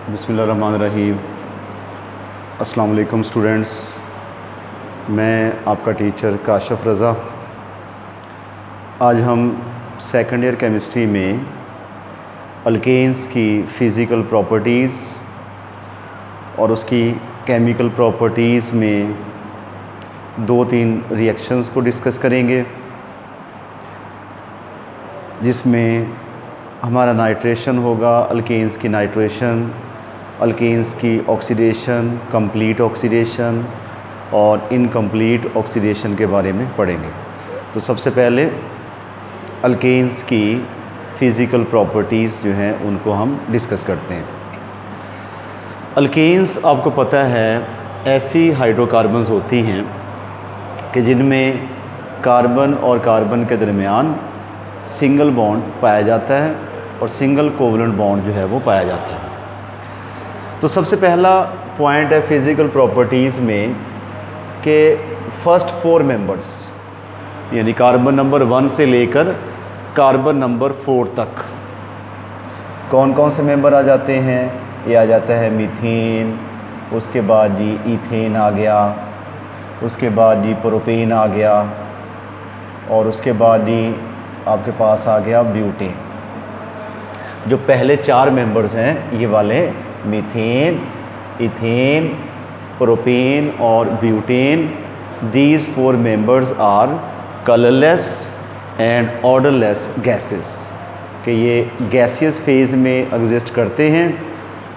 बिस्मिल्लाहिर्रहमानिर्रहीम। अस्सलाम वालेकुम स्टूडेंट्स, मैं आपका टीचर काशिफ रज़ा। आज हम सेकंड ईयर केमिस्ट्री में अल्केन्स की फ़िज़िकल प्रॉपर्टीज़ और उसकी केमिकल प्रॉपर्टीज़ में 2-3 रिएक्शंस को डिस्कस करेंगे, जिसमें हमारा नाइट्रेशन होगा, अल्केन्स की नाइट्रेशन, अल्केन्स की ऑक्सीडेशन, कंप्लीट ऑक्सीडेशन और इनकम्प्लीट ऑक्सीडेशन के बारे में पढ़ेंगे। तो सबसे पहले अल्केन्स की फ़िज़िकल प्रॉपर्टीज़ जो हैं उनको हम डिस्कस करते हैं। अल्केन्स आपको पता है ऐसी हाइड्रोकार्बन्स होती हैं कि जिनमें कार्बन और कार्बन के दरमियान सिंगल बॉन्ड पाया जाता है और सिंगल कोवलेंट बॉन्ड जो है वो पाया जाता है। तो सबसे पहला पॉइंट है फ़िज़िकल प्रॉपर्टीज़ में कि फ़र्स्ट 4 मेंबर्स यानी कार्बन नंबर 1 से लेकर कार्बन नंबर 4 तक कौन कौन से मेंबर आ जाते हैं। ये आ जाता है मीथेन, उसके बाद जी ईथेन आ गया, उसके बाद जी प्रोपेन आ गया और उसके बाद जी आपके पास आ गया ब्यूटेन। जो पहले 4 मेंबर्स हैं ये वाले मीथेन, इथेन, प्रोपेन और butane, these 4 members are colourless and odourless gases, कि ये गैसियस फेज़ में एग्जिस्ट करते हैं।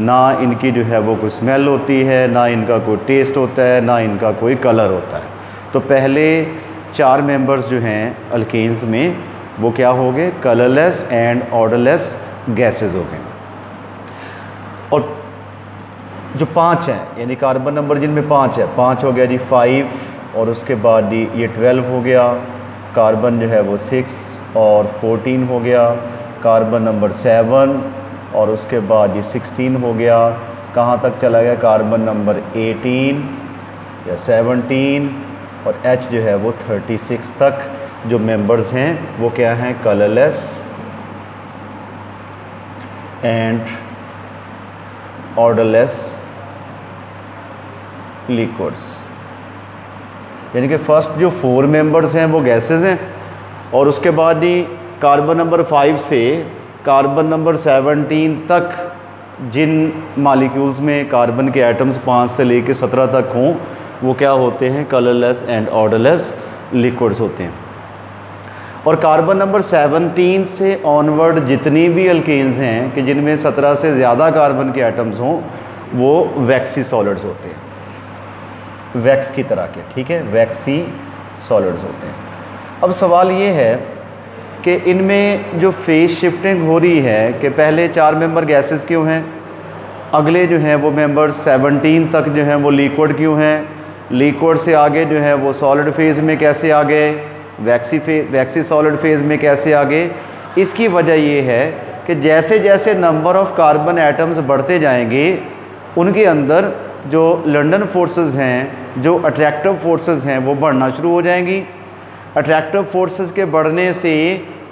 ना इनकी जो है वो कोई स्मेल होती है, ना इनका कोई टेस्ट होता है, ना इनका कोई कलर होता है। तो पहले 4 मेंबर्स जो हैं अल्केन्स में वो क्या हो गए, कलरलेस एंड ऑर्डरलेस गैसेस हो गए। और जो 5 हैं यानी कार्बन नंबर जिनमें 5 है, 5 हो गया जी 5 और उसके बाद जी ये 12 हो गया, कार्बन जो है वो 6 और 14 हो गया, कार्बन नंबर 7 और उसके बाद जी 16 हो गया। कहाँ तक चला गया, कार्बन नंबर 18 या 17 और H जो है वो 36 तक जो मेंबर्स हैं वो क्या हैं, कलरलेस एंड ऑर्डरलेस लिक्विड्स। यानी कि फर्स्ट जो 4 मेंबर्स हैं वो गैसेस हैं और उसके बाद ही कार्बन नंबर 5 से कार्बन नंबर 17 तक जिन मॉलिक्यूल्स में कार्बन के एटम्स 5 से लेकर 17 तक हों वो क्या होते हैं, कलरलेस एंड ऑर्डरलेस लिक्विड्स होते हैं। और कार्बन नंबर 17 से ऑनवर्ड जितनी भी अल्केन्स हैं कि जिनमें 17 से ज़्यादा कार्बन के एटम्स हों वो वैक्सी सॉलिड्स होते हैं, वैक्स की तरह के, ठीक है, वैक्सी सॉलिड्स होते हैं। अब सवाल ये है कि इनमें जो फेज शिफ्टिंग हो रही है कि पहले 4 मेंबर गैसेस क्यों हैं, अगले जो हैं वो मेंबर 17 तक जो हैं वो लिक्विड क्यों हैं, लिक्विड से आगे जो है वो सॉलिड फेज़ में कैसे आ गए, वैक्सी सॉलिड फेज़ में कैसे आ गए। इसकी वजह ये है कि जैसे जैसे नंबर ऑफ़ कार्बन एटम्स बढ़ते जाएंगे उनके अंदर जो लंडन फोर्सेस हैं, जो अट्रैक्टिव फोर्सेस हैं वो बढ़ना शुरू हो जाएंगी। अट्रैक्टिव फोर्सेस के बढ़ने से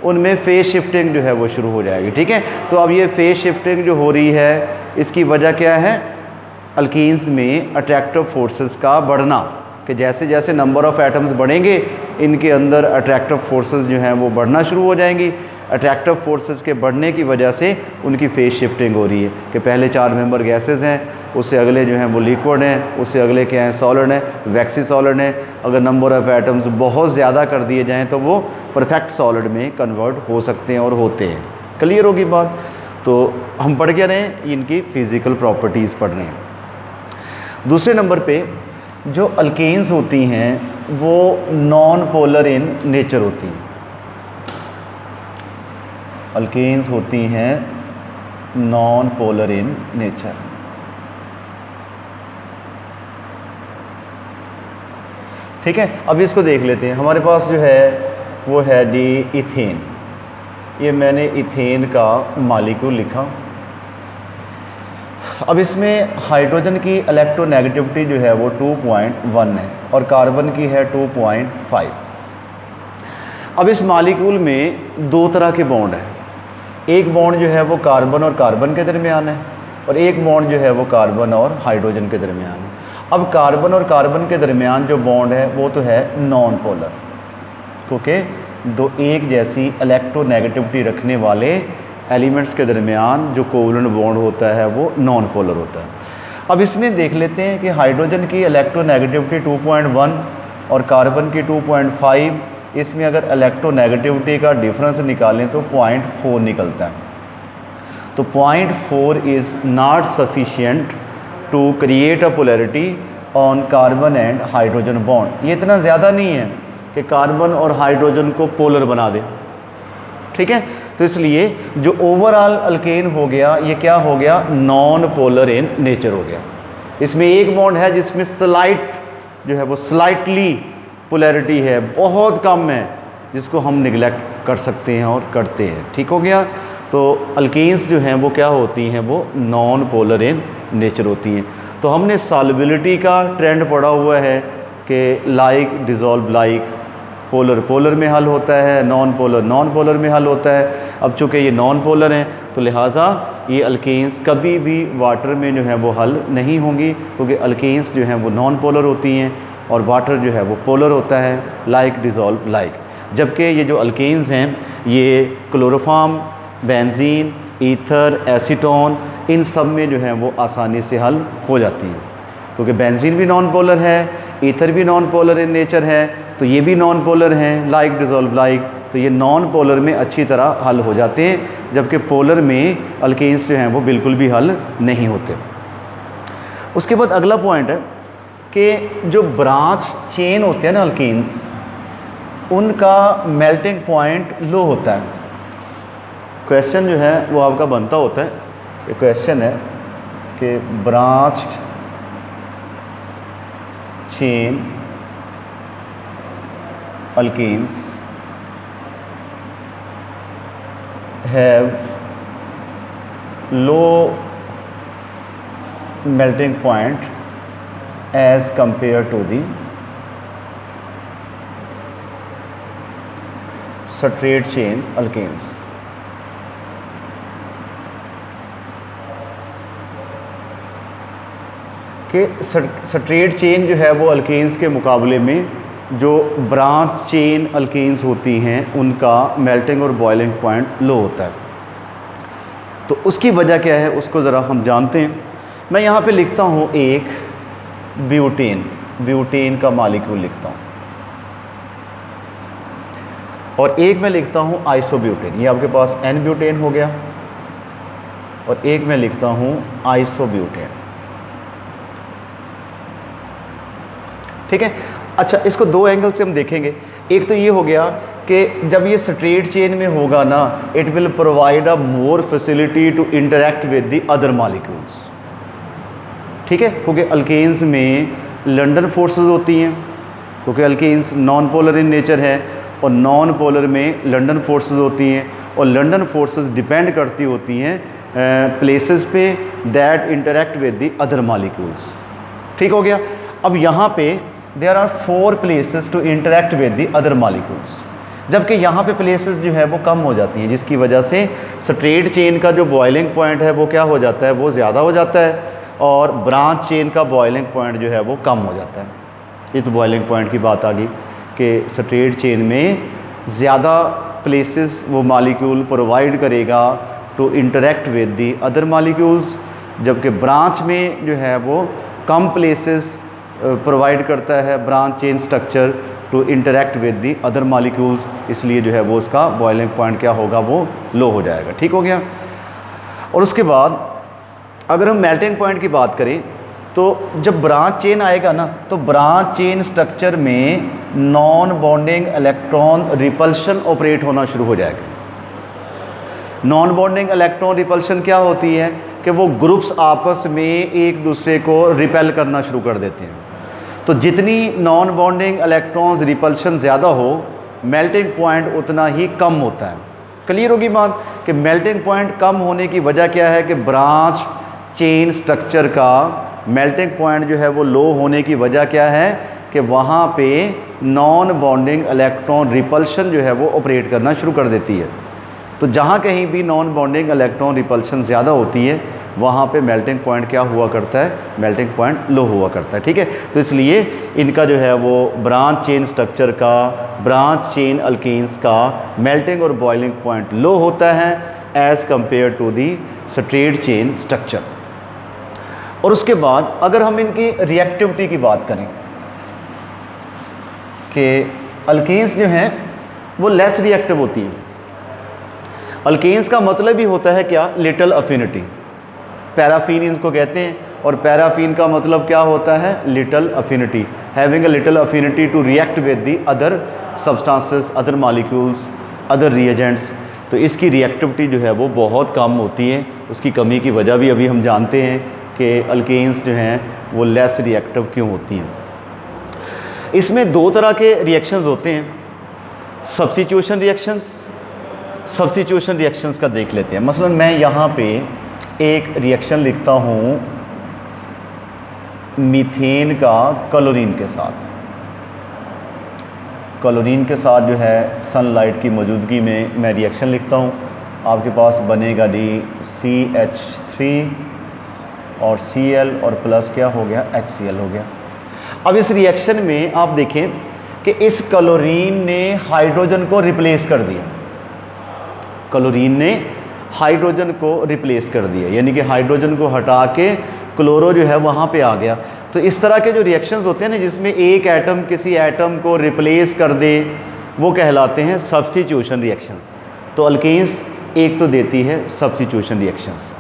उनमें फेज़ शिफ्टिंग जो है वो शुरू हो जाएगी, ठीक है। तो अब ये फेज़ शिफ्टिंग जो हो रही है इसकी वजह क्या है, अल्कीन्स में अट्रैक्टिव फोर्सेस का बढ़ना, कि जैसे जैसे नंबर ऑफ़ एटम्स बढ़ेंगे इनके अंदर अट्रैक्टिव फोर्सेस जो हैं वो बढ़ना शुरू हो जाएंगी। अट्रैक्टिव फोर्सेस के बढ़ने की वजह से उनकी फेज़ शिफ्टिंग हो रही है कि पहले 4 मेंबर गैसेस हैं, उससे अगले जो हैं वो लिक्विड हैं, उससे अगले क्या हैं, सॉलिड हैं, वैक्सी सॉलिड हैं। अगर नंबर ऑफ़ एटम्स बहुत ज़्यादा कर दिए जाएँ तो वो परफेक्ट सॉलिड में कन्वर्ट हो सकते हैं और होते हैं। क्लियर होगी बात। तो हम पढ़ क्या रहे हैं, इनकी फ़िज़िकल प्रॉपर्टीज़ पढ़ रहे हैं। दूसरे नंबर पे जो अल्केन्स होती हैं वो नॉन पोलर इन नेचर होती हैं। अल्केन्स होती हैं नॉन पोलर इन नेचर। ठीक है, अब इसको देख लेते हैं। हमारे पास जो है वो है डी इथेन। ये मैंने इथेन का मॉलिक्यूल लिखा। अब इसमें हाइड्रोजन की इलेक्ट्रोनेगेटिविटी जो है वो 2.1 है और कार्बन की है 2.5। अब इस मॉलिक्यूल में 2 तरह के बॉन्ड हैं। एक बॉन्ड जो है वो कार्बन और कार्बन के दरमियान है और एक बॉन्ड जो है वो कार्बन और हाइड्रोजन के दरमियान है। अब कार्बन और कार्बन के दरमियान जो बॉन्ड है वो तो है नॉन पोलर, क्योंकि दो एक जैसी इलेक्ट्रोनेगेटिविटी रखने वाले एलिमेंट्स के दरमियान जो कोवलेंट बॉन्ड होता है वो नॉन पोलर होता है। अब इसमें देख लेते हैं कि हाइड्रोजन की इलेक्ट्रोनेगेटिविटी 2.1 और कार्बन की 2.5, इसमें अगर इलेक्ट्रोनेगेटिविटी का डिफरेंस निकालें तो 0.4 निकलता है। तो 0.4 is not sufficient to create a polarity on carbon and hydrogen bond. ये इतना ज़्यादा नहीं है कि कार्बन और हाइड्रोजन को पोलर बना दे, ठीक है। तो इसलिए जो ओवरऑल अल्केन हो गया ये क्या हो गया, नॉन पोलर इन नेचर हो गया। इसमें एक बॉन्ड है जिसमें स्लाइट जो है वो स्लाइटली पोलैरिटी है, बहुत कम है, जिसको हम निगलेक्ट कर सकते हैं और करते हैं, ठीक हो गया। तो अल्केन्स जो हैं वो क्या होती हैं, वो नॉन पोलर इन नेचर होती हैं। तो हमने सॉल्युबिलिटी का ट्रेंड पढ़ा हुआ है कि like dissolve like, polar polar में हल होता है, नॉन पोलर में हल होता है। अब चूँकि ये नॉन पोलर हैं तो लिहाजा ये अल्केन्स कभी भी वाटर में जो है वो हल नहीं होंगी, क्योंकि अल्केन्स जो हैं वो नॉन पोलर होती हैं और वाटर जो है वो पोलर होता है, लाइक डिज़ोल्व लाइक। जबकि ये जो अल्केन्स हैं ये क्लोरोफॉर्म, बेंजीन, ईथर, एसीटोन, इन सब में जो है वो आसानी से हल हो जाती हैं, क्योंकि बेंजीन भी नॉन पोलर है, ईथर भी नॉन पोलर इन नेचर है, तो ये भी नॉन पोलर हैं, लाइक डिज़ोल्व लाइक। तो ये नॉन पोलर में अच्छी तरह हल हो जाते हैं, जबकि पोलर में अल्केन्स जो हैं वो बिल्कुल भी हल नहीं होते। उसके बाद अगला पॉइंट है कि जो ब्रांच चेन होते हैं ना अल्केन्स, उनका मेल्टिंग पॉइंट लो होता है। क्वेश्चन जो है वो आपका बनता होता है, ये क्वेश्चन है कि branch chain alkenes have low melting point as compared to the straight chain alkenes। कि स्ट्रेट चेन जो है वो अल्केन्स के मुकाबले में जो ब्रांच चेन अल्केन्स होती हैं उनका मेल्टिंग और बॉइलिंग पॉइंट लो होता है। तो उसकी वजह क्या है उसको ज़रा हम जानते हैं। मैं यहाँ पे लिखता हूँ एक ब्यूटेन का मॉलिक्यूल लिखता हूँ, और एक मैं लिखता हूँ आइसोब्यूटेन। ये आपके पास एन ब्यूटेन हो गया, और एक मैं लिखता हूँ आइसोब्यूटेन, ठीक है। अच्छा, इसको दो एंगल से हम देखेंगे। एक तो ये हो गया कि जब ये स्ट्रेट चेन में होगा ना, it will provide a more facility to interact with the other molecules, ठीक है, क्योंकि अल्केन्स में लंडन फोर्सेस होती हैं, क्योंकि alkanes non polar in nature है, और नॉन पोलर में लंडन फोर्सेस होती हैं, और लंडन फोर्सेस डिपेंड करती होती हैं प्लेसेस पे that interact with the other molecules, ठीक हो गया। अब यहाँ पे there are 4 places to interact with the other molecules, जबकि यहाँ पे प्लेसेस जो है वो कम हो जाती हैं, जिसकी वजह से स्ट्रेट चेन का जो बॉइलिंग पॉइंट है वो क्या हो जाता है, वो ज़्यादा हो जाता है, और ब्रांच चेन का बॉइलिंग पॉइंट जो है वो कम हो जाता है। ये तो बॉइलिंग पॉइंट की बात आ गई कि स्ट्रेट चेन में ज़्यादा प्लेसेस वो मॉलिक्यूल प्रोवाइड करेगा to interact with the other molecules, जबकि ब्रांच में जो है वो कम प्लेसेस प्रोवाइड करता है branch chain structure to interact with the other molecules, इसलिए जो है वो उसका बॉइलिंग पॉइंट क्या होगा, वो लो हो जाएगा, ठीक हो गया। और उसके बाद अगर हम मेल्टिंग पॉइंट की बात करें तो जब ब्रांच चेन आएगा ना, तो ब्रांच चेन स्ट्रक्चर में non bonding electron repulsion operate होना शुरू हो जाएगा। नॉन बॉन्डिंग इलेक्ट्रॉन रिपल्शन क्या होती है कि वो ग्रुप्स आपस में एक दूसरे को रिपेल करना शुरू कर देते हैं। तो जितनी नॉन बॉन्डिंग इलेक्ट्रॉन्स रिपल्शन ज़्यादा हो, मेल्टिंग पॉइंट उतना ही कम होता है। क्लियर होगी बात कि मेल्टिंग पॉइंट कम होने की वजह क्या है कि ब्रांच चेन स्ट्रक्चर का मेल्टिंग पॉइंट जो है वो लो होने की वजह क्या है कि वहाँ पे नॉन बॉन्डिंग इलेक्ट्रॉन रिपल्शन जो है वो ऑपरेट करना शुरू कर देती है। तो जहाँ कहीं भी नॉन बॉन्डिंग इलेक्ट्रॉन रिपल्शन ज़्यादा होती है वहाँ पे मेल्टिंग पॉइंट क्या हुआ करता है, मेल्टिंग पॉइंट लो हुआ करता है। ठीक है, तो इसलिए इनका जो है वो ब्रांच चेन स्ट्रक्चर का, ब्रांच चेन अल्केन्स का मेल्टिंग और बॉइलिंग पॉइंट लो होता है as compare to the straight chain structure. और उसके बाद अगर हम इनकी रिएक्टिविटी की बात करें कि अल्केन्स जो हैं वो लेस रिएक्टिव होती हैं। अल्केन्स का मतलब ही होता है क्या, लिटिल अफिनिटी। पैराफिन इनको कहते हैं, और पैराफिन का मतलब क्या होता है, little affinity, having a little affinity to react with the other substances, other molecules, other reagents. तो इसकी रिएक्टिविटी जो है वो बहुत कम होती है। उसकी कमी की वजह भी अभी हम जानते हैं कि अल्केन्स जो हैं वो लेस रिएक्टिव क्यों होती हैं। इसमें दो तरह के रिएक्शंस होते हैं, सब्स्टिट्यूशन रिएक्शंस। सब्स्टिट्यूशन रिएक्शंस का देख लेते हैं। मसलन मैं यहाँ पे एक रिएक्शन लिखता हूँ मीथेन का क्लोरीन के साथ। क्लोरीन के साथ जो है सनलाइट की मौजूदगी में मैं रिएक्शन लिखता हूँ। आपके पास बनेगा CH3 और Cl और प्लस क्या हो गया, HCl हो गया। अब इस रिएक्शन में आप देखें कि इस क्लोरीन ने हाइड्रोजन को रिप्लेस कर दिया। क्लोरीन ने हाइड्रोजन को रिप्लेस कर दिया, यानी कि हाइड्रोजन को हटा के क्लोरो जो है वहाँ पे आ गया। तो इस तरह के जो रिएक्शंस होते हैं ना, जिसमें एक एटम किसी एटम को रिप्लेस कर दे, वो कहलाते हैं सब्स्टिट्यूशन रिएक्शंस। तो अल्केन्स एक तो देती है सब्स्टिट्यूशन रिएक्शंस,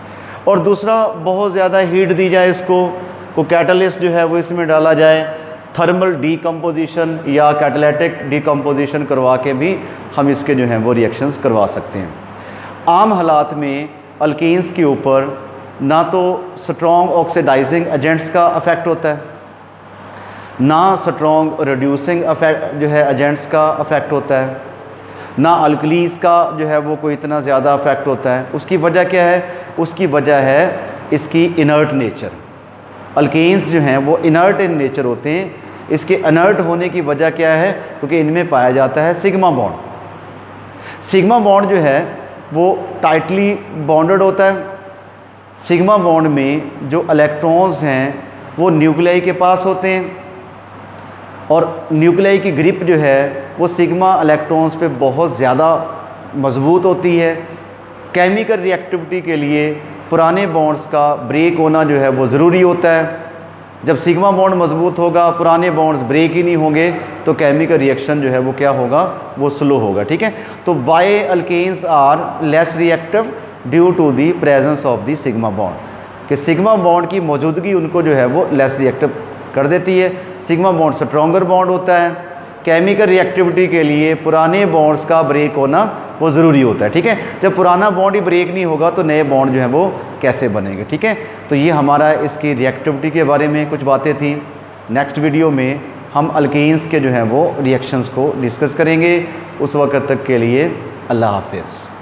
और दूसरा बहुत ज़्यादा हीट दी जाए इसको, को कैटलिस्ट जो है वो इसमें डाला जाए, थर्मल डीकम्पोजिशन या कैटालिटिक डीकम्पोजिशन करवा के भी हम इसके जो हैं वो रिएक्शंस करवा सकते हैं। आम हालात में अल्केन्स के ऊपर ना तो स्ट्रॉन्ग ऑक्सीडाइजिंग एजेंट्स का अफेक्ट होता है, ना स्ट्रॉन्ग रिड्यूसिंग अफेक्ट जो है एजेंट्स का अफेक्ट होता है, ना अल्कलीज का जो है वो कोई इतना ज़्यादा अफेक्ट होता है। उसकी वजह क्या है, उसकी वजह है इसकी इनर्ट नेचर। अल्केन्स जो हैं वो इनर्ट इन नेचर होते हैं। इसके इनर्ट होने की वजह क्या है, क्योंकि इनमें पाया जाता है सिग्मा बॉन्ड। सिग्मा बॉन्ड जो है वो टाइटली बॉन्डेड होता है। सिग्मा बॉन्ड में जो इलेक्ट्रॉन्स हैं वो न्यूक्लियाई के पास होते हैं, और न्यूक्लियाई की ग्रिप जो है वो सिग्मा इलेक्ट्रॉन्स पे बहुत ज़्यादा मजबूत होती है। केमिकल रिएक्टिविटी के लिए पुराने बॉन्ड्स का ब्रेक होना जो है वो ज़रूरी होता है। जब सिग्मा बॉन्ड मजबूत होगा, पुराने बॉन्ड्स ब्रेक ही नहीं होंगे, तो केमिकल रिएक्शन जो है वो क्या होगा, वो स्लो होगा। ठीक है, तो why alkanes are less reactive due to the presence of the sigma bond, कि सिग्मा बॉन्ड की मौजूदगी उनको जो है वो लेस रिएक्टिव कर देती है। सिग्मा बॉन्ड स्ट्रॉन्गर बॉन्ड होता है। केमिकल रिएक्टिविटी के लिए पुराने बॉन्ड्स का ब्रेक होना वो ज़रूरी होता है। ठीक है, जब पुराना बॉन्ड ही ब्रेक नहीं होगा तो नए बॉन्ड जो है वो कैसे बनेंगे। ठीक है, तो ये हमारा इसकी रिएक्टिविटी के बारे में कुछ बातें थी। नेक्स्ट वीडियो में हम अल्केन्स के जो हैं वो रिएक्शंस को डिस्कस करेंगे। उस वक्त तक के लिए अल्लाह हाफिज़।